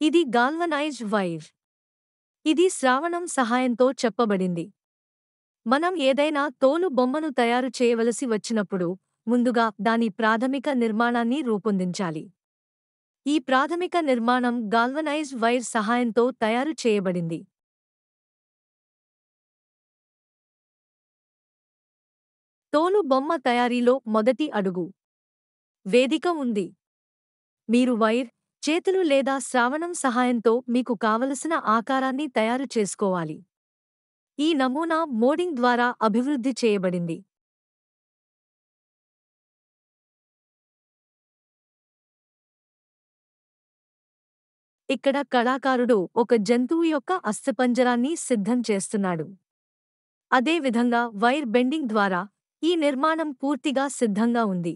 ఇది galvanised wire. ఇది శ్రావణం సహాయంతో చెప్పబడింది. మనం ఏదైనా తోలు బొమ్మను తయారు చేయవలసి వచ్చినప్పుడు ముందుగా దాని ప్రాథమిక నిర్మాణాన్ని రూపొందించాలి. ఈ ప్రాథమిక నిర్మాణం గాల్వనైజ్డ్ వైర్ సహాయంతో తయారు చేయబడింది. తోలు బొమ్మ తయారీలో మొదటి అడుగు. వేదిక ఉంది. మీరు వైర్, చేతులు లేదా శ్రావణం సహాయంతో మీకు కావలసిన ఆకారాన్ని తయారు చేసుకోవాలి. ఈ నమూనా మోడింగ్ ద్వారా అభివృద్ధి చేయబడింది. ఇక్కడ కళాకారుడు ఒక జంతువు యొక్క అస్థిపంజరాన్ని సిద్ధం చేస్తున్నాడు. అదే విధంగా వైర్ బెండింగ్ ద్వారా ఈ నిర్మాణం పూర్తిగా సిద్ధంగా ఉంది.